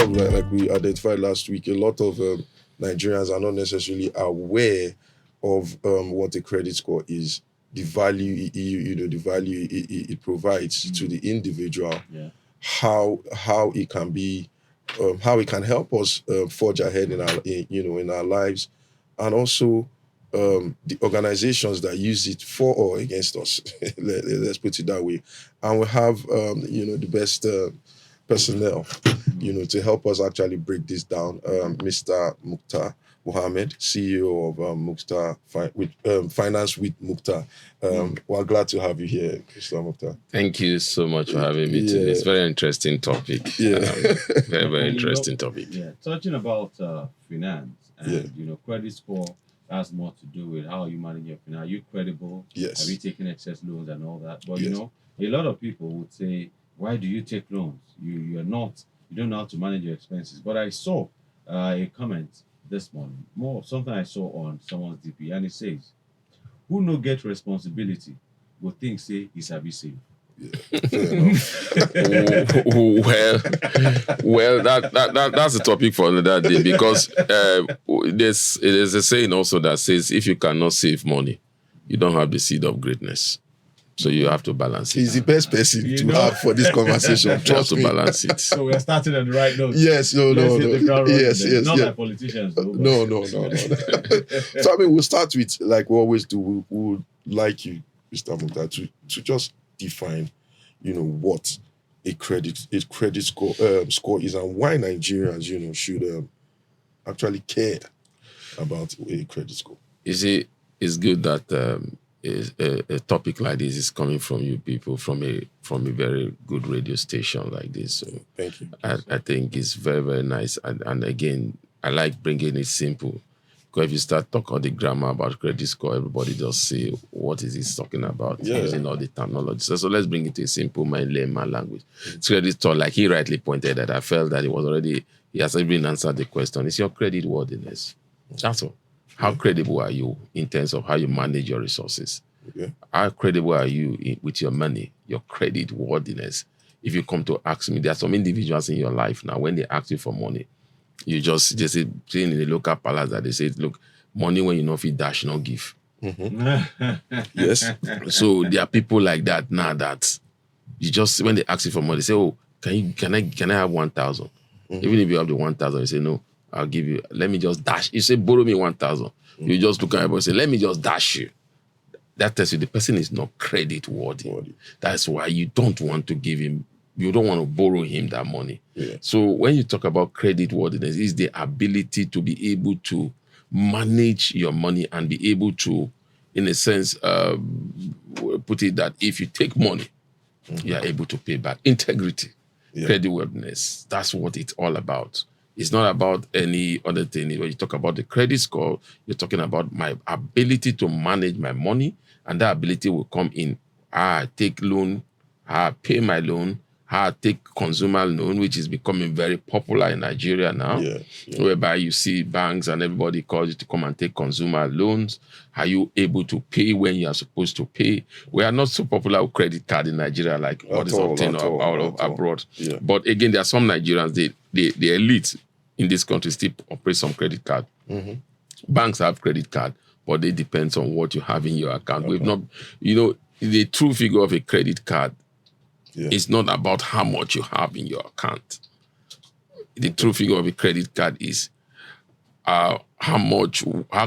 lot of like we identified last week, a lot of Nigerians are not necessarily aware of what a credit score is, the value the value it provides to the individual, how it can be, how it can help us forge ahead in our lives, and also the organizations that use it for or against us. Let's put it that way. And we have the best personnel to help us actually break this down. Mr. Muktar Mohammed, CEO of Finance with Muktar. We're glad to have you here, Mr. Muktar. Thank you so much for having me today. It's a very interesting topic. Very, very interesting topic. Talking about finance and credit score has more to do with how you manage your finance. Are you credible? Yes. Have you taken excess loans and all that? But a lot of people would say, why do you take loans? You don't know how to manage your expenses. But I saw a comment this morning, something I saw on someone's DP, and it says, who no get responsibility will think say he's have save. Well, that's a topic for another day, because there's a saying also that says, if you cannot save money, you don't have the seed of greatness. So you have to balance it. He's the best person to have for this conversation. You have to balance it. So we're starting on the right note. Yes, yes. Not like politicians, though. No. So we'll start with, like we always do. We would like you, Mr. Muktar, to just define, what a credit score is, and why Nigerians, should actually care about a credit score. You see, it's good that a topic like this is coming from you people, from a very good radio station like this. So thank you. I think it's very, very nice. And again, I like bringing it simple. Because if you start talking all the grammar about credit score, everybody just say, what is he talking about? Using all the terminology. So let's bring it to a simple layman language. Credit score, like he rightly pointed that, I felt that he has even answered the question. It's your credit worthiness. That's all. How credible are you in terms of how you manage your resources? How credible are you with your money, your credit worthiness? If you come to ask me, there are some individuals in your life now, when they ask you for money, they say in the local palace that they say, look, money when you know if you dash, not give. Yes. So there are people like that now that you just, when they ask you for money, they say, oh, can I have 1,000? Even if you have the 1,000, you say, no, I'll give you, let me just dash. You say, borrow me 1,000. You just look at everybody and say, let me just dash you. That tells you the person is not credit worthy. That's why you don't want to give him, you don't want to borrow him that money. So when you talk about credit worthiness, it's the ability to be able to manage your money and be able to, in a sense, put it that if you take money, you are able to pay back. Integrity, credit worthiness, that's what it's all about. It's not about any other thing. When you talk about the credit score, you're talking about my ability to manage my money, and that ability will come in how I take loan, how I pay my loan, how I take consumer loan, which is becoming very popular in Nigeria now, whereby you see banks and everybody calls you to come and take consumer loans. Are you able to pay when you are supposed to pay? We are not so popular with credit card in Nigeria like what is obtained abroad. But again, there are some Nigerians, the elite in this country still operate some credit card. Banks have credit card, but they depends on what you have in your account. We've not, the true figure of a credit card is not about how much you have in your account. The true figure of a credit card is how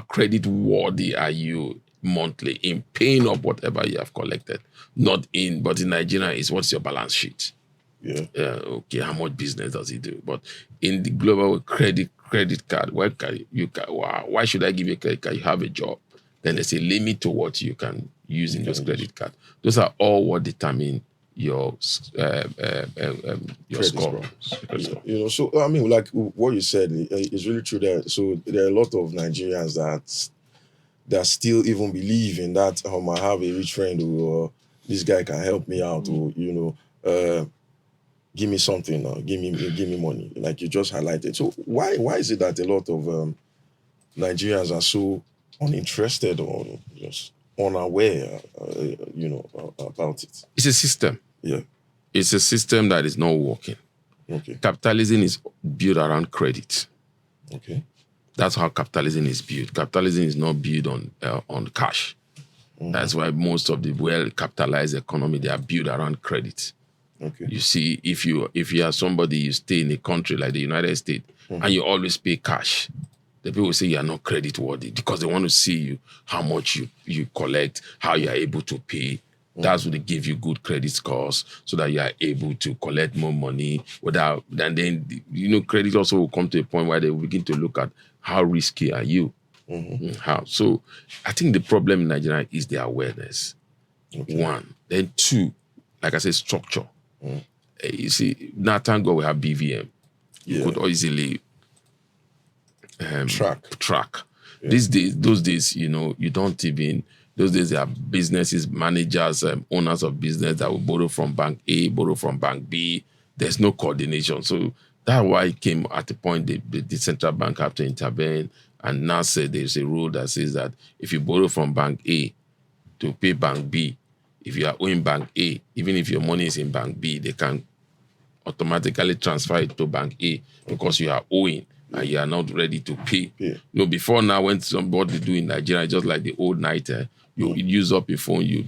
credit worthy are you monthly in paying up whatever you have collected. But in Nigeria is what's your balance sheet? Okay, how much business does he do? But in the global credit card, why should I give you a credit card? You have a job. Then there's a limit to what you can use in those credit card. Those are all what determine your score. So like what you said is really true. So there are a lot of Nigerians that still even believe in that. I have a rich friend who this guy can help me out, or give me something, or give me money, like you just highlighted. So why is it that a lot of Nigerians are so uninterested or just unaware, about it? It's a system. Yeah. It's a system that is not working. Okay. Capitalism is built around credit. Okay. That's how capitalism is built. Capitalism is not built on cash. That's why most of the well-capitalized economy, they are built around credit. Okay. You see, if you are somebody, you stay in a country like the United States, and you always pay cash, the people will say you are not credit worthy because they want to see you, how much you collect, how you are able to pay. That's what they give you good credit scores so that you are able to collect more money without, and then, credit also will come to a point where they will begin to look at how risky are you. How. So I think the problem in Nigeria is the awareness. Okay. One. Then two, like I said, structure. You see, now thank God we have BVM. You could easily track. Yeah. Those days, you don't even, those days there are businesses, managers, owners of business that will borrow from bank A, borrow from bank B. There's no coordination. So that's why it came at the point the central bank have to intervene and now say there's a rule that says that if you borrow from bank A to pay bank B, if you are owing bank A, even if your money is in bank B, they can automatically transfer it to bank A because you are owing and you are not ready to pay. Yeah. Before now, when somebody do in Nigeria, just like the old night, you use up your phone, you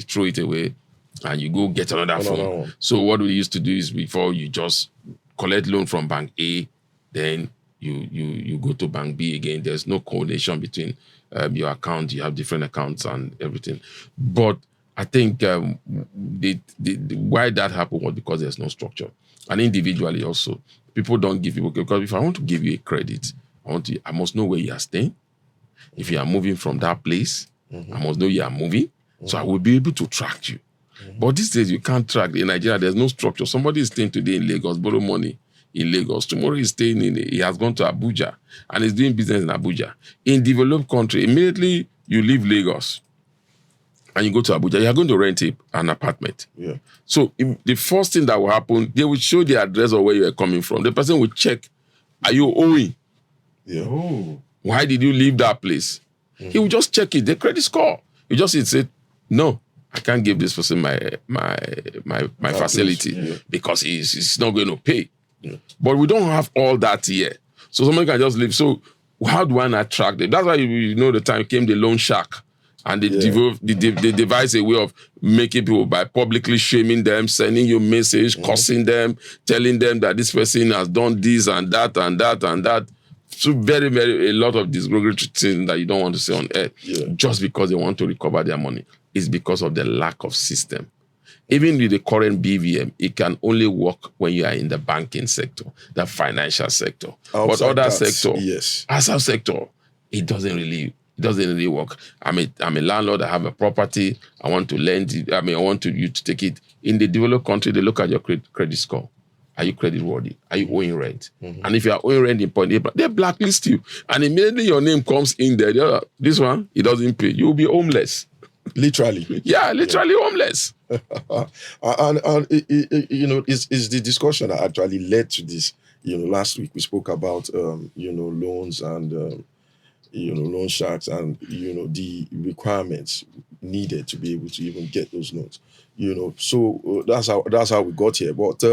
throw it away, and you go get another phone. One. So what we used to do is before you just collect loan from bank A, then you go to bank B again. There's no coordination between your account. You have different accounts and everything. But I think why that happened was because there's no structure. And individually also, people don't give people, because if I want to give you a credit, I must know where you are staying. If you are moving from that place, I must know you are moving. So I will be able to track you. But these days you can't track. In Nigeria, there's no structure. Somebody is staying today in Lagos, borrow money in Lagos. Tomorrow he's staying he has gone to Abuja and is doing business in Abuja. In developed country, immediately you leave Lagos and you go to Abuja, you are going to rent an apartment. Yeah. So the first thing that will happen, they will show the address of where you are coming from. The person will check, are you owing? Yeah. Oh. Why did you leave that place? He will just check it, the credit score. You just say, no, I can't give this person my facility because he's not going to pay. Yeah. But we don't have all that here. So somebody can just leave. So how do I not track them? That's why the time came the loan shark. And they devise a way of making people by publicly shaming them, sending you message, cursing them, telling them that this person has done this and that and that and that. So very, very, a lot of derogatory things that you don't want to say on air. Yeah. Just because they want to recover their money. It's because of the lack of system. Even with the current BVM, it can only work when you are in the banking sector, the financial sector. But other sector, outside sector, it doesn't really work. I'm a landlord. I have a property. I want to lend it. I want you to take it. In the developed country, they look at your credit score. Are you credit worthy? Are you owing rent? And if you are owing rent in point A, they blacklist you. And immediately your name comes in there. This one, it doesn't pay. You will be homeless. Literally. Yeah, literally homeless. And it's the discussion that actually led to this. Last week we spoke about loans and loan sharks and the requirements needed to be able to even get those loans. So that's how we got here. But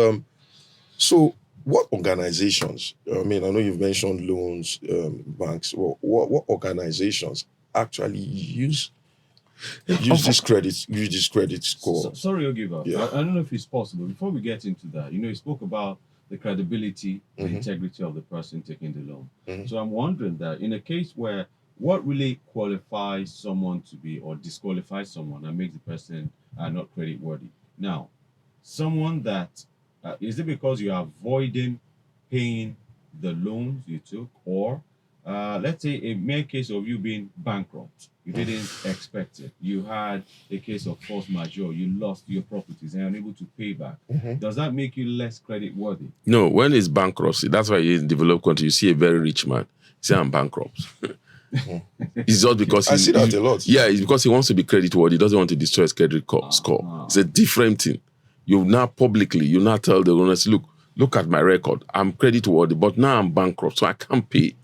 so what organizations? I know you've mentioned loans, banks. What organizations actually use this credit score? Sorry, Ogiba. Yeah. I don't know if it's possible. Before we get into that, you spoke about the credibility, the integrity of the person taking the loan. So I'm wondering that in a case where what really qualifies someone to be or disqualifies someone and makes the person not credit worthy? Now, someone that is it because you are avoiding paying the loans you took, or let's say a mere case of you being bankrupt, you didn't expect it. You had a case of force majeure, you lost your properties and you're unable to pay back. Does that make you less credit worthy? No, when it's bankruptcy, that's why in developed country, you see a very rich man say, I'm bankrupt. It's just because I see that a lot. Yeah, it's because he wants to be credit worthy. He doesn't want to destroy his credit score. It's a different thing. You now tell the owners, look at my record. I'm credit worthy, but now I'm bankrupt, so I can't pay.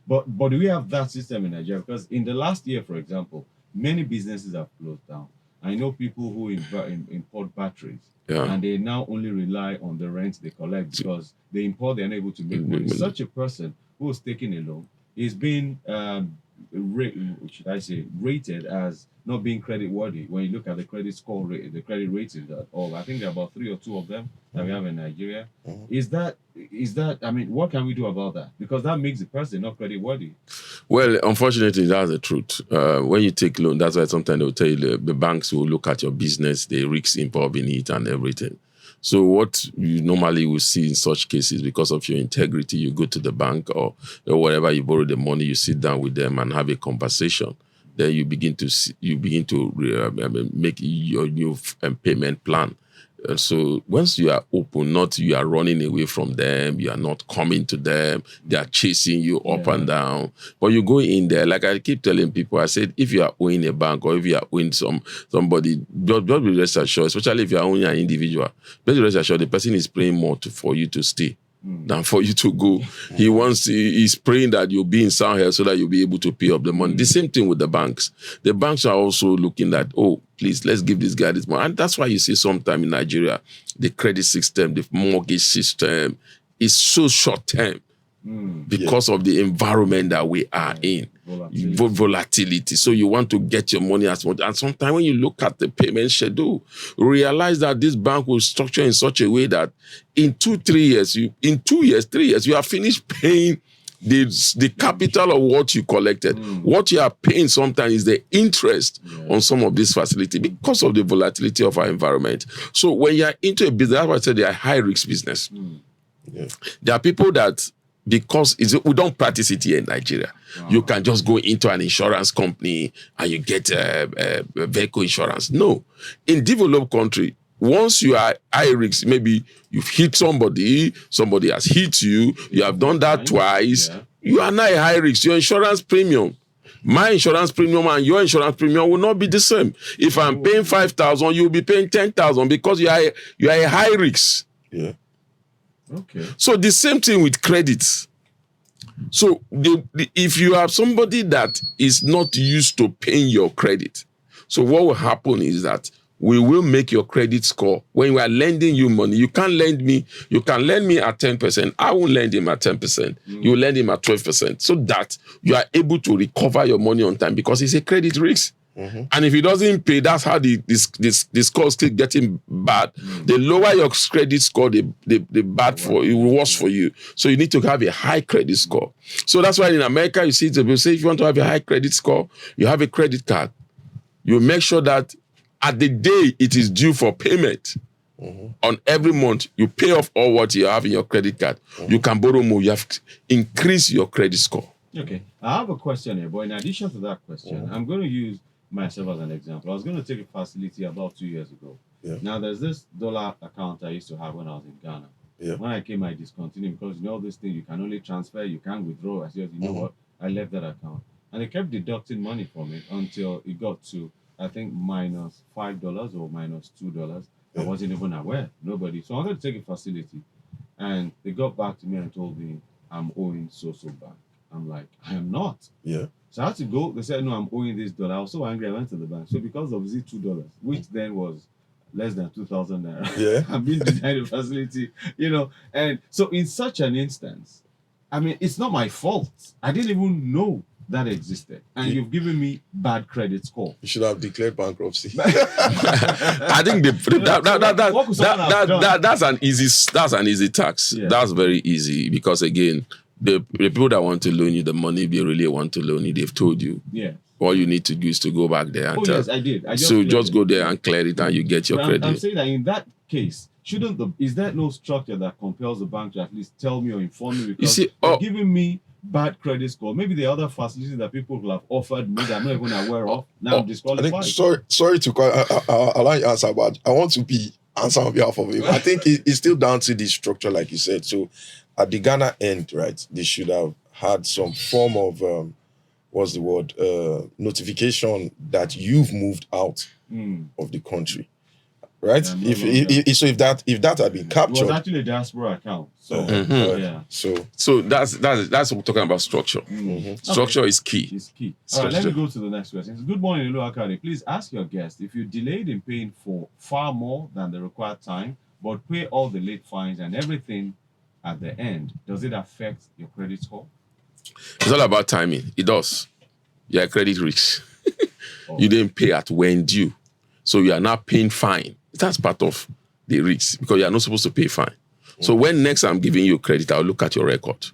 But do we have that system in Nigeria? Because in the last year, for example, many businesses have closed down. I know people who import batteries, Yeah. and they now only rely on the rent they collect because they import, they're unable to make money. Such a person who is taking a loan is being, should I say, rated as not being credit worthy. When you look at the credit score rate, the credit ratings that all, I think there are about 3 or 2 of them that we have in Nigeria. Is that I mean, what can we do about that? Because that makes the person not credit worthy. Well, unfortunately, that's the truth. When you take loan, that's why sometimes they'll tell you the banks will look at your business, the risks involved in it and everything. So what you normally will see in such cases, because of your integrity, you go to the bank or wherever you borrow the money, you sit down with them and have a conversation. Then you begin to make your new payment plan. So once you are open, not you are running away from them, you are not coming to them, they are chasing you up and down. But you go in there, like I keep telling people, I said, if you are owing a bank or if you are owing somebody, just be rest assured, especially if you are owing an individual, just be rest assured the person is praying more for you to stay than for you to go. He's praying that you'll be in sound health so that you'll be able to pay up the money. The same thing with the banks. The banks are also looking at, oh, please, let's give this guy this money. And that's why you see sometime in Nigeria, the credit system, the mortgage system is so short term because of the environment that we are in. Volatility. So you want to get your money as much. And sometimes when you look at the payment schedule, realize that this bank will structure in such a way that in 2-3 years, 3 years, you are finished paying the capital of what you collected. What you are paying sometimes is the interest on some of this facility because of the volatility of our environment. So when you are into a business, that's why I said they are high risk business. There are people that, because we don't practice it here in Nigeria. You can just go into an insurance company and you get a vehicle insurance. No. In developed country, once you are high risk, maybe you've hit somebody has hit you, you have done that twice, you are not a high risk. Your insurance premium, my insurance premium and your insurance premium will not be the same. If I'm paying 5,000, you'll be paying 10,000 because you are a high risk. Yeah. Okay. So the same thing with credits. So if you have somebody that is not used to paying your credit, so what will happen is that we will make your credit score. When we are lending you money, you can lend me at 10%. I won't lend him at 10%. You lend him at 12%, so that you are able to recover your money on time because it's a credit risk. And if he doesn't pay, that's how the scores keep getting bad. The lower your credit score, the bad for it, worse for you. So you need to have a high credit score. So that's why in America, you see, people say if you want to have a high credit score, you have a credit card. You make sure that at the day it is due for payment, on every month, you pay off all what you have in your credit card. You can borrow more. You have to increase your credit score. Okay. I have a question here, but in addition to that question, I'm going to use myself as an example. I was going to take a facility about 2 years ago. Now, there's this dollar account I used to have when I was in Ghana. When I came, I discontinued because this thing, you can only transfer, you can't withdraw. I said, you know what? I left that account. And they kept deducting money from it until it got to, I think, -$5 or -$2. I wasn't even aware. Nobody. So I wanted to take a facility. And they got back to me and told me, I'm owing so back. I'm like, I am not. So I had to go. They said, no, I'm owing this dollar. I was so angry. I went to the bank. So because of the $2, which then was less than 2,000 naira, I'm being denied a facility, And so in such an instance, I mean, it's not my fault. I didn't even know that existed. And you've given me bad credit score. You should have declared bankruptcy. I think that's an easy tax. That's very easy because again, the people that want to loan you the money, they really want to loan you. They've told you. All you need to do is to go back there and tell. Yes, I did. Just go there and clear it, and you get your credit. I'm saying that in that case, is there no structure that compels the bank to at least tell me or inform me? Because they're giving me bad credit score. Maybe the other facilities that people will have offered me that I'm not even aware of. Now I'm disqualified. I think, sorry to call. I'll let you answer, but I want to answer on behalf of him. I think it's still down to the structure, like you said. So at the Ghana end, right, they should have had some form of notification that you've moved out of the country. right? Yeah, no if, longer. if so, if that had been It was captured, actually a diaspora account. So Mhm. yeah, So that's what we're talking about structure. Structure is key. it's key. All right, let Structure. me go to the next question. Good morning, Hello Academy. Please ask your guest if you delayed in paying for far more than the required time, but pay all the late fines and everything at the end. Does it affect your credit score? It's all about timing. It does. You're a credit risk. Oh. You didn't pay at when due. So you are now paying fine. That's part of the risk because you are not supposed to pay fine. So when next I'm giving you credit, I'll look at your record.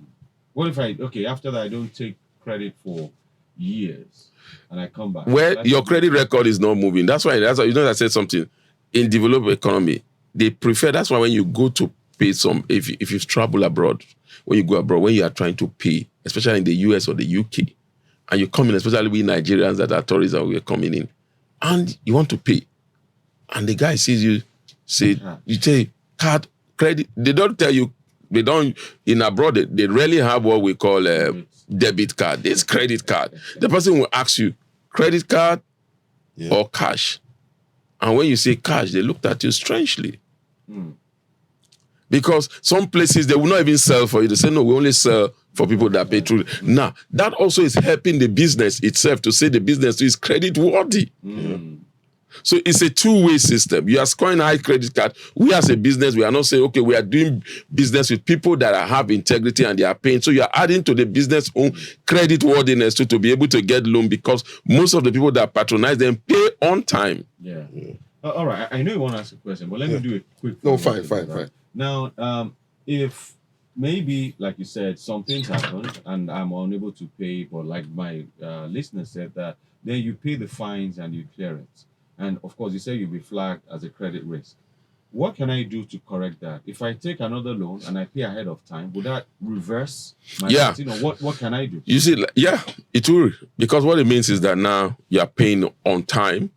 What if after that I don't take credit for years and I come back? Well, your credit record is not moving. That's why I said something. In developed economy, they prefer, that's why when you go to pay if you travel abroad, when you go abroad, when you are trying to pay, especially in the US or the UK, and you come in, especially we Nigerians that are tourists and we're coming in, and you want to pay, and the guy sees you, you say card, credit, they don't tell you, in abroad, they rarely have what we call a debit card. There's credit card. The person will ask you, credit card or cash? And when you say cash, they looked at you strangely. Because some places, they will not even sell for you. They say, no, we only sell for people that pay through. Now, that also is helping the business itself to say the business is credit worthy. So it's a two-way system. You are scoring a high credit card. We as a business, we are not saying, okay, we are doing business with people that have integrity and they are paying. So you are adding to the business own credit worthiness to be able to get loan because most of the people that patronize them pay on time. Yeah. All right. I know you want to ask a question, but let me do it quick. No, fine. Now, if maybe, like you said, some things happen and I'm unable to pay, but like my listener said that, then you pay the fines and you clear it. And of course, you say you'll be flagged as a credit risk. What can I do to correct that? If I take another loan and I pay ahead of time, would that reverse my rating? Or what can I do? You see, it will. Because what it means is that now you are paying on time.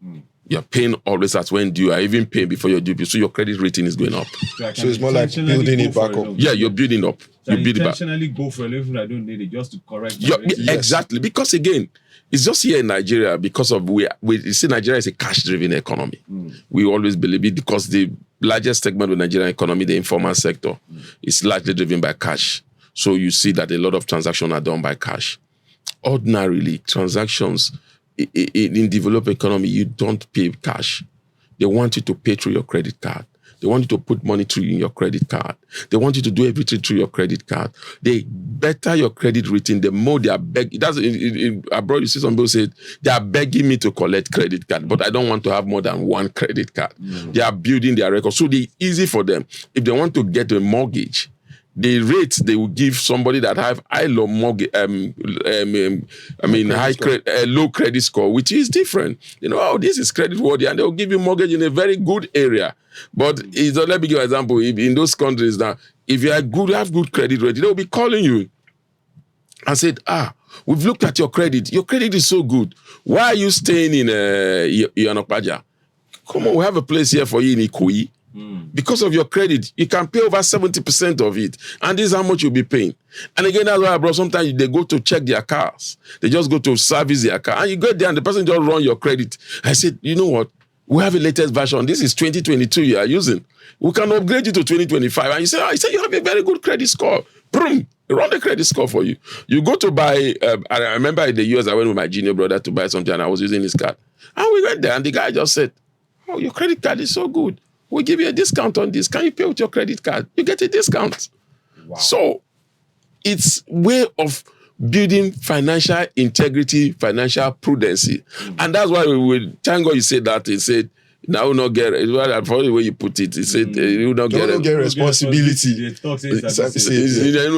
You're paying always at when due. You are even paying before your due. So your credit rating is going up. So it's more like building it back up. Yeah, you're building up. So you build it back. Intentionally go for a level I don't need it just to correct. Exactly. Because again, it's just here in Nigeria because of you see, Nigeria is a cash-driven economy. We always believe it because the largest segment of the Nigerian economy, the informal sector, is largely driven by cash. So you see that a lot of transactions are done by cash. Ordinarily, transactions in developed economy, you don't pay cash. They want you to pay through your credit card. They want you to put money through in your credit card. They want you to do everything through your credit card. The better your credit rating, the more they are begging. Abroad, you see some people say, they are begging me to collect credit card, but I don't want to have more than one credit card. They are building their record. So it's easy for them. If they want to get a mortgage, the rates they will give somebody that have low credit score, which is different. This is credit worthy, and they will give you mortgage in a very good area. But let me give you an example. In those countries now, if you have good credit rating, they will be calling you and said, we've looked at your credit. Your credit is so good. Why are you staying in Yanopaja? Come on, we have a place here for you in Ikoyi. Because of your credit, you can pay over 70% of it. And this is how much you'll be paying. And again, that's why, bro, sometimes they go to check their cars. They just go to service their car. And you get there and the person just run your credit. I said, you know what? We have a latest version. This is 2022 you are using. We can upgrade you to 2025. And you say, you have a very good credit score. Boom. Run the credit score for you. You go to buy, I remember in the US, I went with my junior brother to buy something and I was using his card. And we went there and the guy just said, your credit card is so good. We'll give you a discount on this. Can you pay with your credit card? You get a discount. Wow. So it's way of building financial integrity, financial prudency. And that's why thank God you said that. He said, now will not get it. For the way you put it, he said, you will not get responsibility. You don't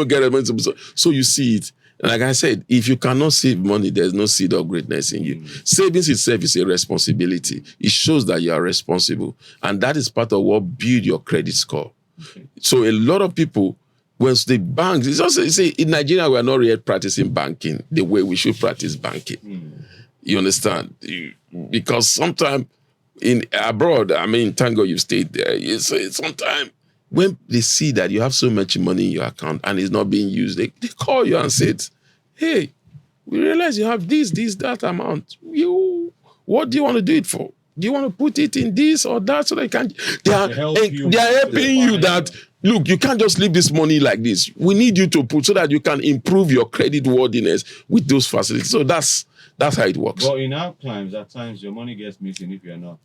get responsibility. So you see it. Like I said, if you cannot save money, there's no seed of greatness in you. Savings itself is a responsibility. It shows that you are responsible. And that is part of what builds your credit score. Okay. So a lot of people, when the banks, it's also, in Nigeria, we are not yet practicing banking the way we should practice banking. You understand? Because sometimes abroad, thank God you stayed there. Sometimes when they see that you have so much money in your account and it's not being used, they call you and say, hey, we realize you have this, that amount. What do you want to do it for? do you want to put it in this or that so that you can? They are helping you that. Look, you can't just leave this money like this. We need you to put so that you can improve your credit worthiness with those facilities. So that's how it works. But in our climes, at times your money gets missing if you're not.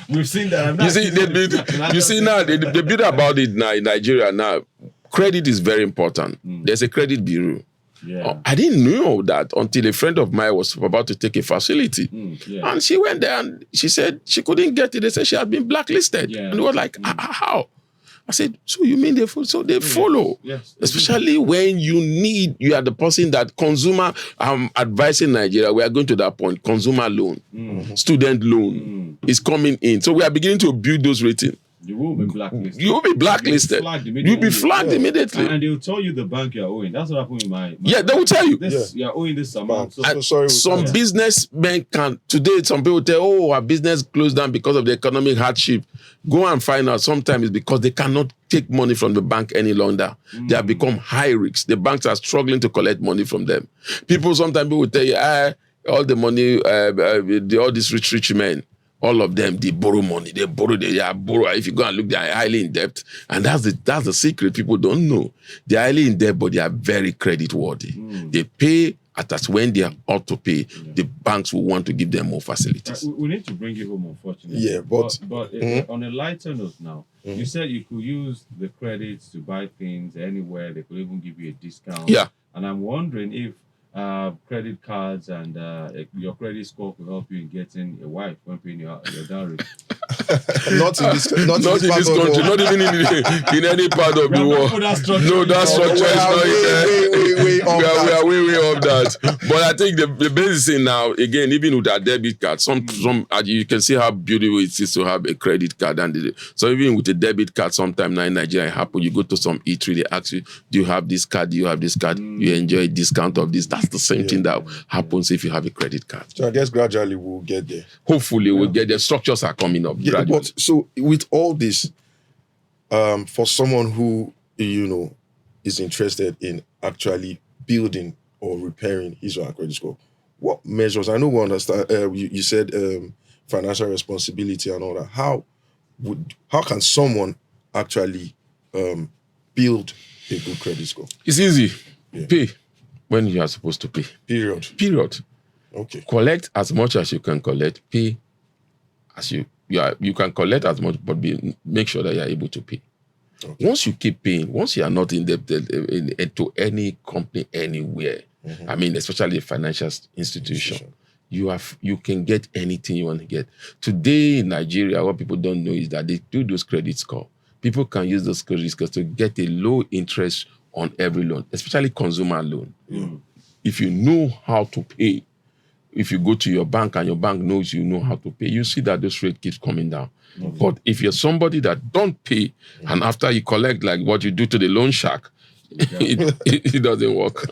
We've seen that. You see now the bit about it now in Nigeria now. Credit is very important. There's a credit bureau. Yeah. I didn't know that until a friend of mine was about to take a facility. And she went there and she said she couldn't get it. They said she had been blacklisted. Yeah. And they were like, how? I said, so you mean they follow? So they follow. Yes. Especially when you are the person that consumer, I'm advising Nigeria, we are going to that point, consumer loan, student loan is coming in. So we are beginning to build those ratings. You will be blacklisted. You will be blacklisted. You'll be flagged immediately. And they'll tell you the bank you're owing. That's what happened with my yeah, they will tell you. You're owing this amount. So sorry. Some businessmen can, today some people tell, oh, our business closed down because of the economic hardship. Go and find out sometimes it's because they cannot take money from the bank any longer. They have become high risk. The banks are struggling to collect money from them. Sometimes people will tell you, all the money, all these rich men, all of them, they borrow money. They are borrow. If you go and look, they are highly in debt. And that's the secret people don't know. They are highly in debt, but they are very credit worthy. They pay at when they ought to pay. The banks will want to give them more facilities. We need to bring you home, unfortunately. Yeah, but on a lighter note now, you said you could use the credits to buy things anywhere. They could even give you a discount. Yeah. And I'm wondering if credit cards and your credit score could help you in getting a wife when paying your dowry. not in this country, not even in any part of the world. No, that structure is not there. We are way off that. But I think the basic thing now, again, even with our debit card, some you can see how beautiful it is to have a credit card. And so even with a debit card, sometime now in Nigeria, it happens. You go to some eatery, they ask you, do you have this card? Do you have this card? You enjoy a discount of this. That's the same thing that happens if you have a credit card. So I guess gradually we'll get there. Hopefully we'll get there. Structures are coming up gradually. But so with all this, for someone who is interested in actually building or repairing his or her credit score, what measures? I know we understand. You said financial responsibility and all that. How can someone actually build a good credit score? It's easy. Pay when you are supposed to pay. Period. Okay. Collect as much as you can collect. Pay as you can collect as much, but make sure that you are able to pay. Okay. Once you keep paying, once you are not indebted to any company anywhere, I mean, especially a financial institution, you can get anything you want to get. Today in Nigeria, what people don't know is that they do those credit scores. People can use those credit scores to get a low interest on every loan, especially consumer loan. If you know how to pay, if you go to your bank and your bank knows you know how to pay, you see that this rate keeps coming down. But if you're somebody that don't pay, and after you collect like what you do to the loan shark, it doesn't work.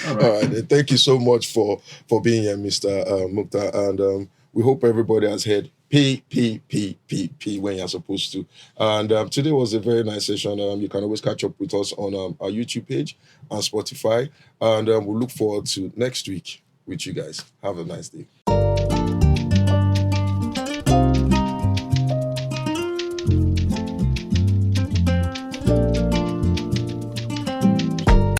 All right. Thank you so much for being here, Mr. Muktar. And we hope everybody has heard pay when you're supposed to. And today was a very nice session. You can always catch up with us on our YouTube page and Spotify. And we'll look forward to next week with you guys. Have a nice day.